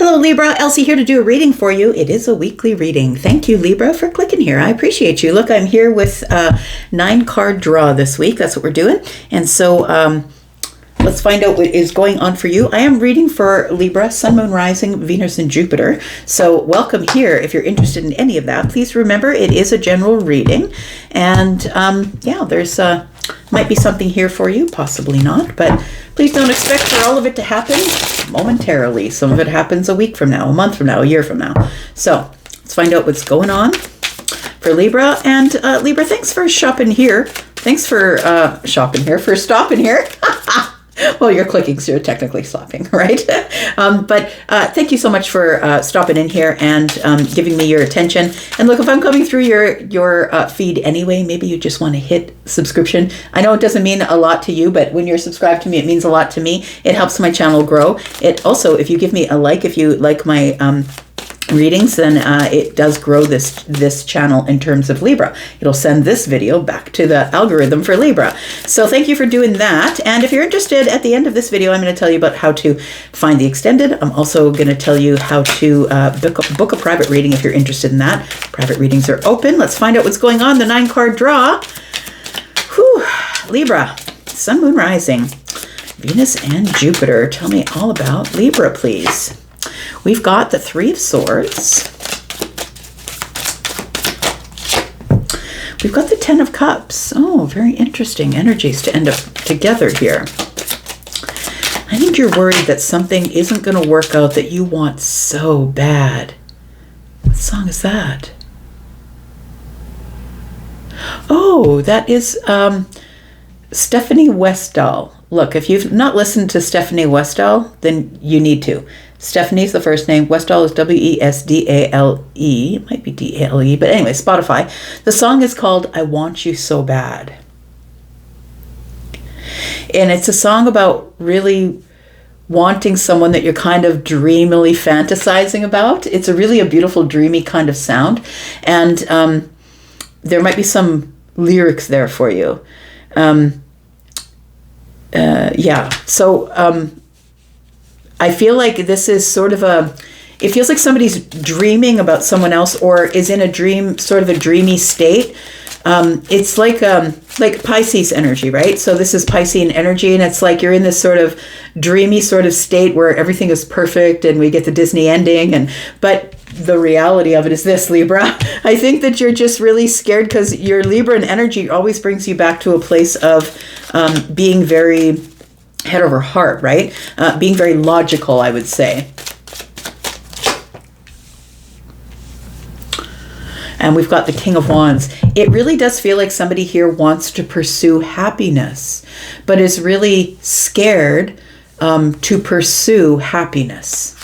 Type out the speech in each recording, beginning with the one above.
Hello Libra, Elsie here to do a reading for you. It is a weekly reading. Thank you Libra for clicking here. I appreciate you. Look, I'm here with a 9-card draw this week. That's what we're doing. And so let's find out what is going on for you. I am reading for Libra, Sun, Moon, Rising, Venus, and Jupiter. So welcome here. If you're interested in any of that, please remember it is a general reading. And yeah, there's might be something here for you, possibly not, but please don't expect for all of it to happen momentarily. Some of it happens a week from now, a month from now, a year from now. So let's find out what's going on for Libra. And Libra, thanks for shopping here. Thanks for for stopping here. Well, you're clicking, so you're technically stopping, right? But thank you so much for stopping in here and giving me your attention. And look, if I'm coming through your feed anyway, maybe you just want to hit subscription. I know it doesn't mean a lot to you, but when you're subscribed to me, it means a lot to me. It helps my channel grow. It also, if you give me a like, if you like my readings, then it does grow this channel in terms of Libra. It'll send this video back to the algorithm for Libra. So thank you for doing that. And if you're interested, at the end of this video, I'm going to tell you about how to find the extended. I'm also going to tell you how to book a private reading if you're interested in that. Private readings are open. Let's find out what's going on. The 9-card draw. Whew. Libra, Sun, Moon, Rising, Venus, and Jupiter. Tell me all about Libra, please. We've got the 3 of Swords. We've got the 10 of Cups. Oh, very interesting energies to end up together here. I think you're worried that something isn't going to work out that you want so bad. What song is that? Oh, that is Stephanie Westall. Look, if you've not listened to Stephanie Westall, then you need to. Stephanie's the first name. Westall is W-E-S-D-A-L-E. It might be D-A-L-E, but anyway, Spotify. The song is called I Want You So Bad. And it's a song about really wanting someone that you're kind of dreamily fantasizing about. It's a beautiful, dreamy kind of sound. And there might be some lyrics there for you. Yeah, so I feel like this is sort of it feels like somebody's dreaming about someone else or is in a dream, sort of a dreamy state. It's like Pisces energy, right? So this is Piscean energy, and it's like you're in this sort of dreamy sort of state where everything is perfect and we get the Disney ending. But the reality of it is this, Libra. I think that you're just really scared because your Libran energy always brings you back to a place of being very head over heart, right? Being very logical, I would say. And we've got the King of Wands. It really does feel like somebody here wants to pursue happiness, but is really scared to pursue happiness.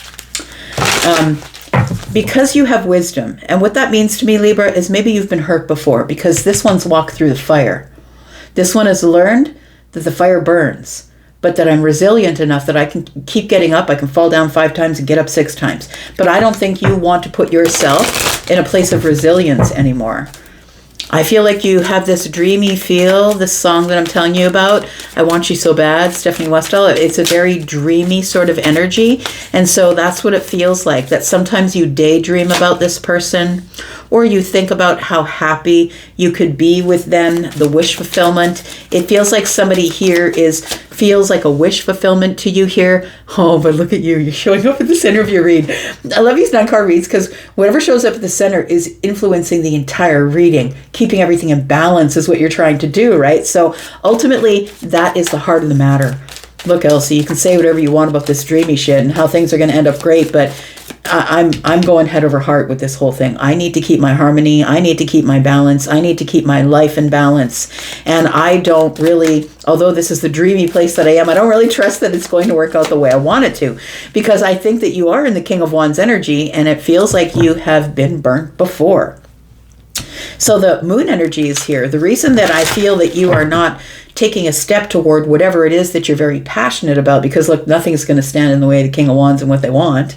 Because you have wisdom. And what that means to me, Libra, is maybe you've been hurt before because this one's walked through the fire. This one has learned that the fire burns, but that I'm resilient enough that I can keep getting up. I can fall down 5 times and get up 6 times. But I don't think you want to put yourself in a place of resilience anymore. I feel like you have this dreamy feel, this song that I'm telling you about, I Want You So Bad, Stephanie Westall. It's a very dreamy sort of energy. And so that's what it feels like, that sometimes you daydream about this person, or you think about how happy you could be with them, the wish fulfillment. It feels like somebody here feels like a wish fulfillment to you here. Oh, but look at you. You're showing up at the center of your read. I love these 9-card reads because whatever shows up at the center is influencing the entire reading. Keeping everything in balance is what you're trying to do, right? So ultimately, that is the heart of the matter. Look, Elsie, you can say whatever you want about this dreamy shit and how things are going to end up great, but I'm going head over heart with this whole thing. I need to keep my harmony. I need to keep my balance. I need to keep my life in balance. And I don't really, although this is the dreamy place that I am, I don't really trust that it's going to work out the way I want it to, because I think that you are in the King of Wands energy and it feels like you have been burnt before. So the moon energy is here. The reason that I feel that you are not taking a step toward whatever it is that you're very passionate about, because look, nothing's going to stand in the way of the King of Wands and what they want.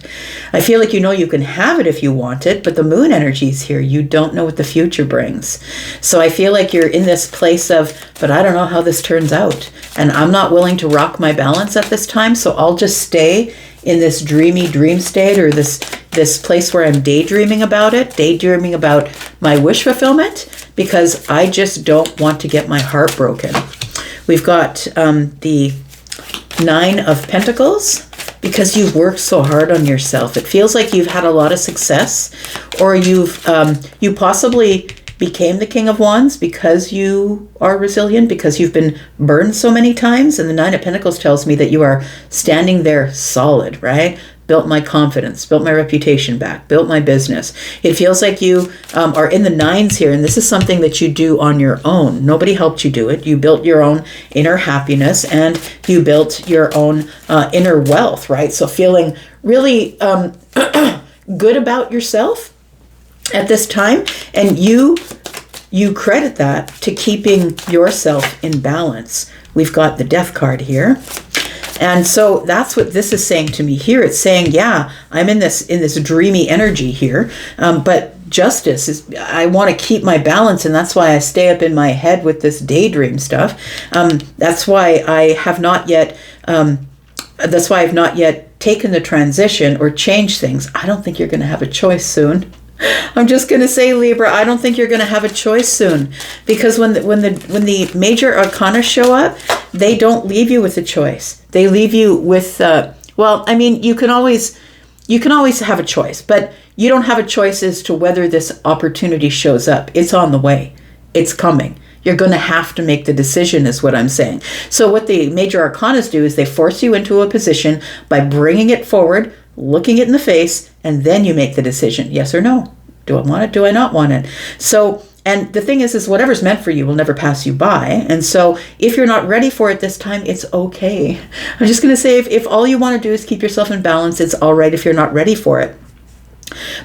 I feel like you know you can have it if you want it, but the moon energy is here. You don't know what the future brings. So I feel like you're in this place of, but I don't know how this turns out. And I'm not willing to rock my balance at this time, so I'll just stay in this dreamy dream state, or this place where I'm daydreaming about it, daydreaming about my wish fulfillment, because I just don't want to get my heart broken. We've got the 9 of Pentacles, because you've worked so hard on yourself. It feels like you've had a lot of success, or you possibly became the King of Wands because you are resilient, because you've been burned so many times. And the 9 of Pentacles tells me that you are standing there solid, right? Built my confidence, built my reputation back, built my business. It feels like you are in the 9s here, and this is something that you do on your own. Nobody helped you do it. You built your own inner happiness, and you built your own inner wealth, right? So feeling really good about yourself at this time, and you credit that to keeping yourself in balance. We've got the Death card here. And so that's what this is saying to me here. It's saying, yeah, I'm in this dreamy energy here, but justice is, I want to keep my balance, and that's why I stay up in my head with this daydream stuff. That's why I have not yet taken the transition or changed things. I don't think you're going to have a choice soon. I'm just going to say, Libra, I don't think you're going to have a choice soon, because when the major arcana show up, they don't leave you with a choice. They leave you with, well, I mean, you can always have a choice, but you don't have a choice as to whether this opportunity shows up. It's on the way. It's coming. You're going to have to make the decision, is what I'm saying. So what the major arcanas do is they force you into a position by bringing it forward, looking it in the face, and then you make the decision, yes or no. Do I want it? Do I not want it? So, and the thing is whatever's meant for you will never pass you by. And so if you're not ready for it this time, it's okay. I'm just going to say, if all you want to do is keep yourself in balance, it's all right if you're not ready for it.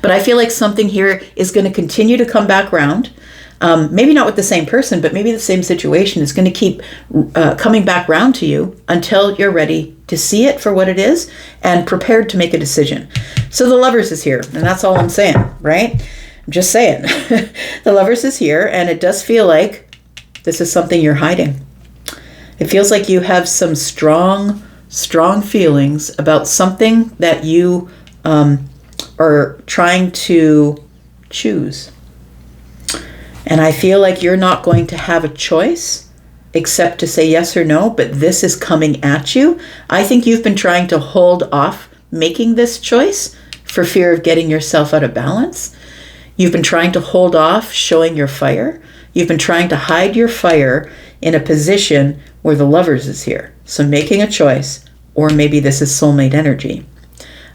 But I feel like something here is going to continue to come back around. Maybe not with the same person, but maybe the same situation is going to keep coming back round to you until you're ready to see it for what it is and prepared to make a decision. So the Lovers is here, and that's all I'm saying, right? I'm just saying. The Lovers is here, and it does feel like this is something you're hiding. It feels like you have some strong feelings about something that you are trying to choose. And I feel like you're not going to have a choice except to say yes or no, but this is coming at you. I think you've been trying to hold off making this choice for fear of getting yourself out of balance. You've been trying to hold off showing your fire. You've been trying to hide your fire in a position where the Lovers is here. So making a choice, or maybe this is soulmate energy.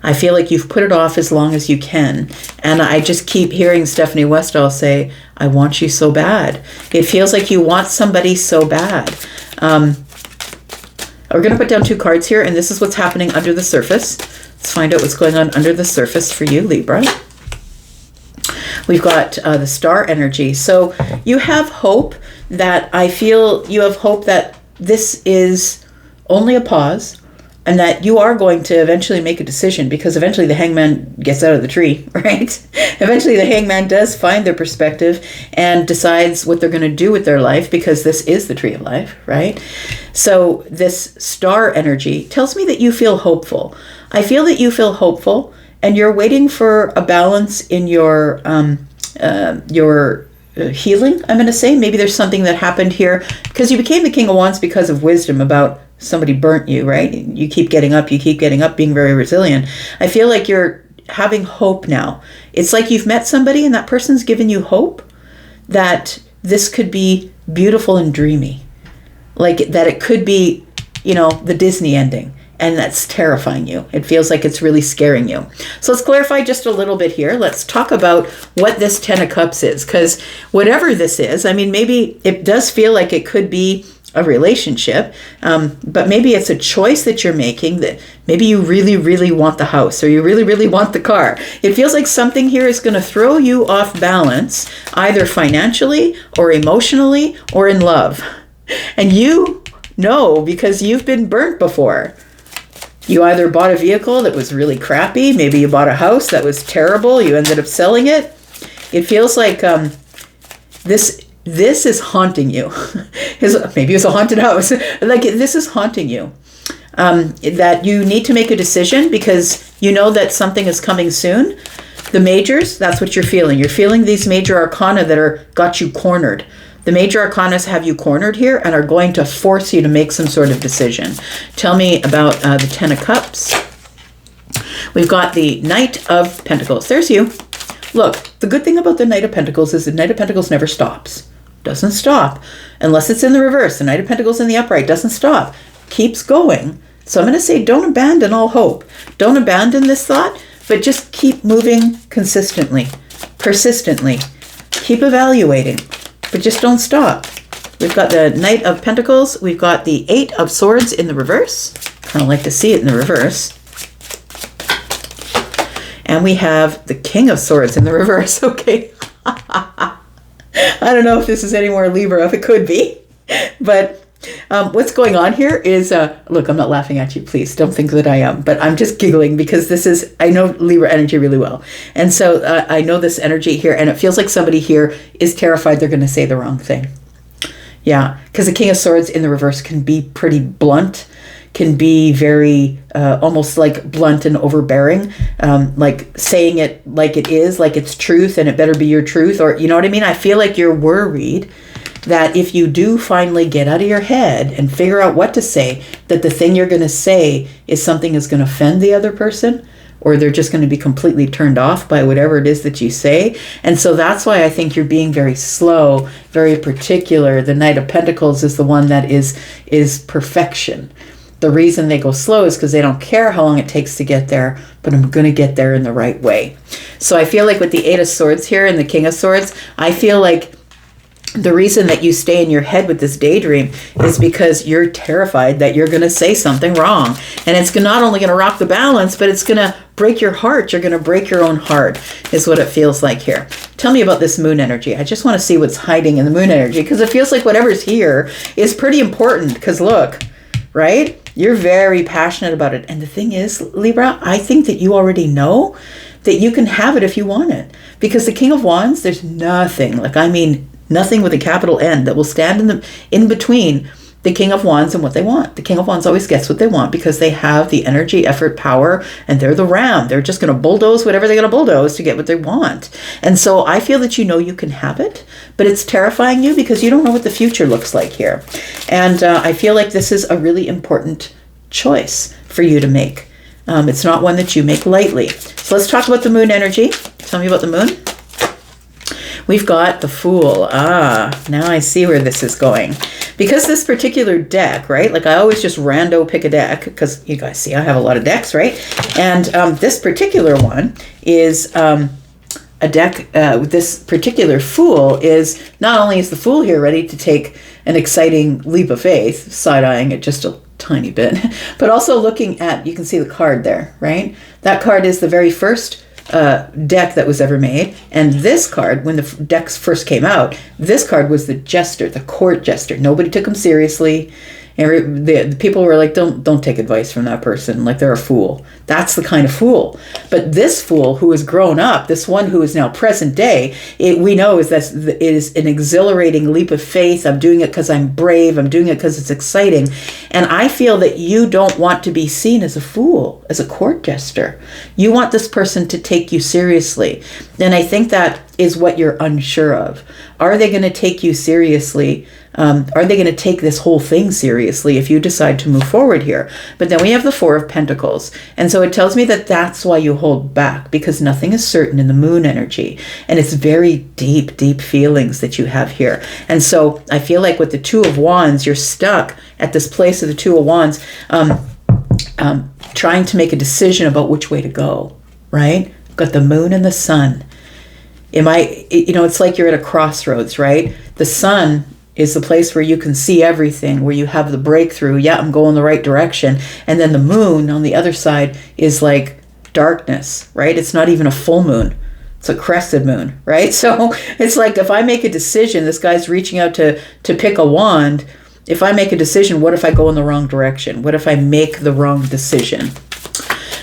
I feel like you've put it off as long as you can. And I just keep hearing Stephanie Westall say, I want you so bad. It feels like you want somebody so bad. We're going to put down 2 cards here, and this is what's happening under the surface. Let's find out what's going on under the surface for you, Libra. We've got the Star energy. So you have hope that, I feel you have hope that this is only a pause, and that you are going to eventually make a decision, because eventually the Hangman gets out of the tree, right? Eventually the Hangman does find their perspective and decides what they're going to do with their life, because this is the tree of life, right? So this Star energy tells me that you feel hopeful. I feel that you feel hopeful, and you're waiting for a balance in your healing, I'm going to say. Maybe there's something that happened here, because you became the King of Wands because of wisdom about somebody burnt you, right? You keep getting up, being very resilient. I feel like you're having hope now. It's like you've met somebody and that person's given you hope that this could be beautiful and dreamy. Like that it could be, the Disney ending. And that's terrifying you. It feels like it's really scaring you. So let's clarify just a little bit here. Let's talk about what this 10 of Cups is. Because whatever this is, I mean, maybe it does feel like it could be a relationship, but maybe it's a choice that you're making, that maybe you really, really want the house, or you really, really want the car. It feels like something here is going to throw you off balance, either financially or emotionally or in love. And you know, because you've been burnt before. You either bought a vehicle that was really crappy, maybe you bought a house that was terrible, you ended up selling it. It feels like this is haunting you. Maybe it's a haunted house. Like this is haunting you. that you need to make a decision because you know that something is coming soon. The majors, that's what you're feeling. You're feeling these major arcana that are got you cornered. The major arcanas have you cornered here and are going to force you to make some sort of decision. Tell me about the Ten of Cups. We've got the Knight of Pentacles. There's you. Look, the good thing about the Knight of Pentacles is the Knight of Pentacles never stops. Doesn't stop. Unless it's in the reverse. The Knight of Pentacles in the upright doesn't stop. Keeps going. So I'm going to say don't abandon all hope. Don't abandon this thought, but just keep moving consistently, persistently. Keep evaluating, but just don't stop. We've got the Knight of Pentacles. We've got the Eight of Swords in the reverse. Kind of like to see it in the reverse. And we have the King of Swords in the reverse. Okay. I don't know if this is any more Libra, if it could be. But what's going on here is, look, I'm not laughing at you, please. Don't think that I am. But I'm just giggling because this is, I know Libra energy really well. And so I know this energy here, and it feels like somebody here is terrified they're going to say the wrong thing. Yeah, because the King of Swords in the reverse can be pretty blunt, can be very almost like blunt and overbearing, like saying it like it is, like it's truth and it better be your truth, or you know what I mean? I feel like you're worried that if you do finally get out of your head and figure out what to say, that the thing you're going to say is something that's going to offend the other person, or they're just going to be completely turned off by whatever it is that you say. And so that's why I think you're being very slow, very particular. The Knight of Pentacles is the one that is perfection. The reason they go slow is because they don't care how long it takes to get there, but I'm going to get there in the right way. So I feel like with the Eight of Swords here and the King of Swords, I feel like the reason that you stay in your head with this daydream is because you're terrified that you're going to say something wrong. And it's not only going to rock the balance, but it's going to break your heart. You're going to break your own heart is what it feels like here. Tell me about this moon energy. I just want to see what's hiding in the moon energy because it feels like whatever's here is pretty important because look, right? You're very passionate about it. And the thing is, Libra, I think that you already know that you can have it if you want it. Because the King of Wands, there's nothing, like I mean, nothing with a capital N that will stand in between the King of Wands and what they want. The King of Wands always gets what they want because they have the energy, effort, power, and they're the ram. They're just going to bulldoze whatever they're going to bulldoze to get what they want. And so I feel that you know you can have it, but it's terrifying you because you don't know what the future looks like here. And I feel like this is a really important choice for you to make. It's not one that you make lightly. So let's talk about the moon energy. Tell me about the moon. We've got the Fool. Now I see where this is going. Because this particular deck, right? Like I always just rando pick a deck because you guys see I have a lot of decks, right? And this particular one is a deck, this particular Fool is, not only is the Fool here ready to take an exciting leap of faith, side-eyeing it just a tiny bit, but also looking at, you can see the card there, right? That card is the very first deck that was ever made, and this card, when the decks first came out, this card was the jester, the court jester. Nobody took him seriously. The people were like, don't take advice from that person, like they're a fool. That's the kind of fool. But this Fool who has grown up, this one who is now present day, we know is that it is an exhilarating leap of faith. I'm doing it because I'm brave. I'm doing it because it's exciting. And I feel that you don't want to be seen as a fool, as a court jester. You want this person to take you seriously. And I think that is what you're unsure of. Are they going to take you seriously? Are they going to take this whole thing seriously if you decide to move forward here? But then we have the Four of Pentacles. And so it tells me that that's why you hold back, because nothing is certain in the moon energy. And it's very deep, deep feelings that you have here. And so I feel like with the Two of Wands, you're stuck at this place of the Two of Wands, trying to make a decision about which way to go, right? Got the moon and the sun. It's like you're at a crossroads, right? The sun is the place where you can see everything, where you have the breakthrough. Yeah, I'm going the right direction. And then the moon on the other side is like darkness, right? It's not even a full moon. It's a crested moon, right? So it's like if I make a decision, this guy's reaching out to pick a wand. If I make a decision, what if I go in the wrong direction? What if I make the wrong decision?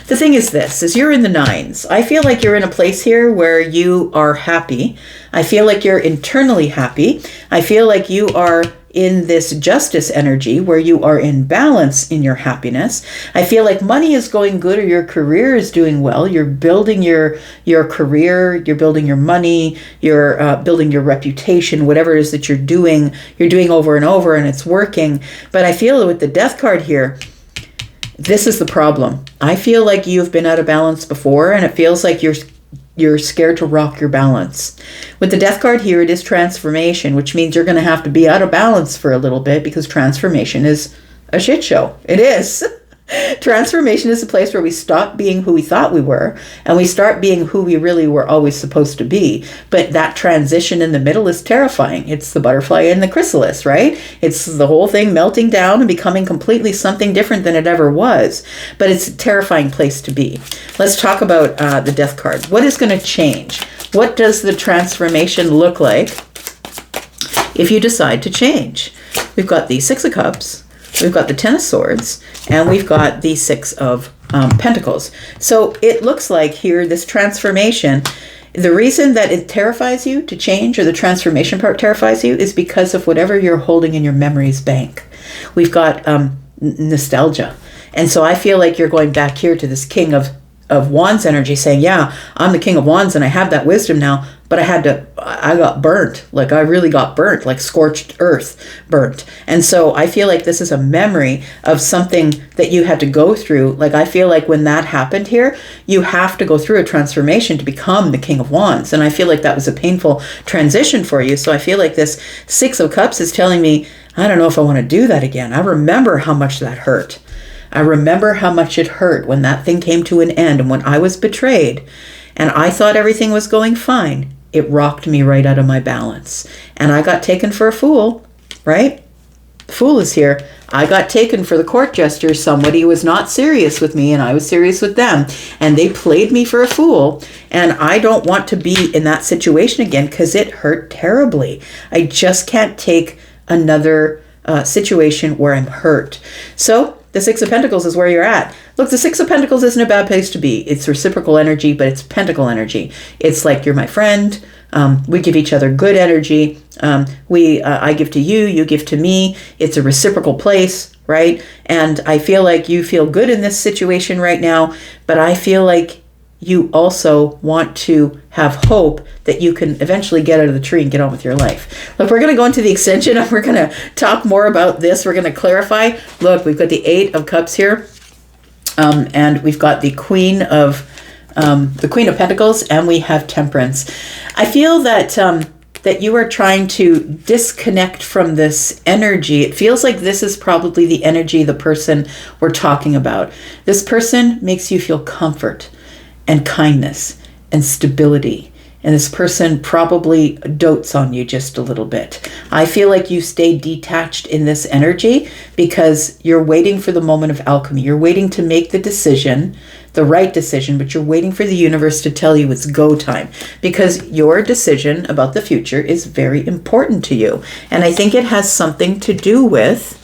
The thing is this, is you're in the nines. I feel like you're in a place here where you are happy. I feel like you're internally happy. I feel like you are in this justice energy where you are in balance in your happiness. I feel like money is going good, or your career is doing well. You're building your career, you're building your money, you're building your reputation, whatever it is that you're doing over and over, and it's working. But I feel with the Death card here, this is the problem. I feel like you've been out of balance before, and it feels like you're scared to rock your balance. With the Death card here, it is transformation, which means you're going to have to be out of balance for a little bit, because transformation is a shit show. It is. Transformation is a place where we stop being who we thought we were, and we start being who we really were always supposed to be. But that transition in the middle is terrifying. It's the butterfly and the chrysalis, right? It's the whole thing melting down and becoming completely something different than it ever was. But it's a terrifying place to be. Let's talk about the Death card. What is going to change? What does the transformation look like if you decide to change? We've got the Six of Cups. We've got the Ten of Swords, and we've got the Six of Pentacles. So it looks like here, this transformation, the reason that it terrifies you to change, or the transformation part terrifies you, is because of whatever you're holding in your memories bank. We've got nostalgia. And so I feel like you're going back here to this King of Wands energy, saying, yeah, I'm the King of Wands and I have that wisdom now, but I got burnt. Like, I really got burnt, like scorched earth burnt. And so I feel like this is a memory of something that you had to go through. Like, I feel like when that happened here, you have to go through a transformation to become the King of Wands. And I feel like that was a painful transition for you. So I feel like this Six of Cups is telling me, I don't know if I want to do that again. I remember how much that hurt. I remember how much it hurt when that thing came to an end, and when I was betrayed and I thought everything was going fine. It rocked me right out of my balance. And I got taken for a fool, right? The Fool is here. I got taken for the court jester. Somebody was not serious with me, and I was serious with them. And they played me for a fool. And I don't want to be in that situation again, because it hurt terribly. I just can't take another situation where I'm hurt. So the Six of Pentacles is where you're at. Look, the Six of Pentacles isn't a bad place to be. It's reciprocal energy, but it's pentacle energy. It's like, you're my friend. We give each other good energy. I give to you, you give to me. It's a reciprocal place, right? And I feel like you feel good in this situation right now, but I feel like you also want to have hope that you can eventually get out of the tree and get on with your life. Look, we're going to go into the extension, and we're going to talk more about this. We're going to clarify. Look, we've got the Eight of Cups here, and we've got the Queen of Pentacles, and we have Temperance. I feel that that you are trying to disconnect from this energy. It feels like this is probably the energy, the person we're talking about. This person makes you feel comfort and kindness and stability. And this person probably dotes on you just a little bit. I feel like you stay detached in this energy because you're waiting for the moment of alchemy. You're waiting to make the decision, the right decision, but you're waiting for the universe to tell you it's go time, because your decision about the future is very important to you. And I think it has something to do with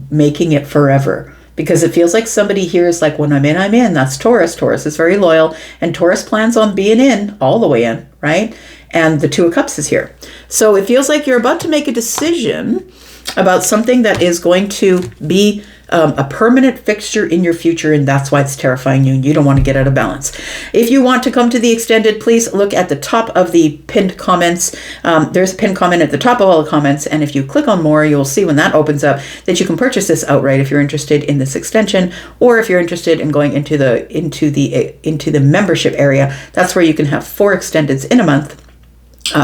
making it forever. Because it feels like somebody here is like, when I'm in, I'm in. That's Taurus. Taurus is very loyal. And Taurus plans on being in, all the way in, right? And the Two of Cups is here. So it feels like you're about to make a decision about something that is going to be a permanent fixture in your future, and that's why it's terrifying you, and you don't want to get out of balance. If you want to come to the extended, please look at the top of the pinned comments. There's a pinned comment at the top of all the comments, and if you click on more, you'll see when that opens up that you can purchase this outright if you're interested in this extension, or if you're interested in going into the membership area. That's where you can have 4 extendeds in a month.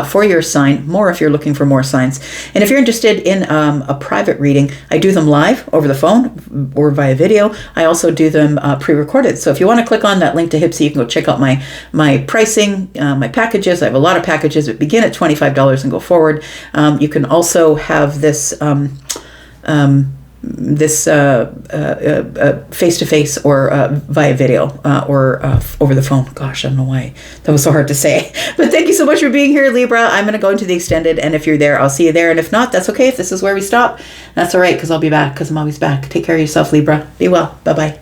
For your sign, more if you're looking for more signs. And if you're interested in a private reading, I do them live over the phone or via video. I also do them pre-recorded. So if you want to click on that link to Hypsee, you can go check out my pricing, my packages. I have a lot of packages that begin at $25 and go forward. You can also have this face-to-face or via video or over the phone. Gosh, I don't know why that was so hard to say. But thank you so much for being here, Libra. I'm going to go into the extended, and if you're there, I'll see you there. And if not, that's okay. If this is where we stop, that's all right, because I'll be back, because I'm always back. Take care of yourself, Libra. Be well. Bye-bye.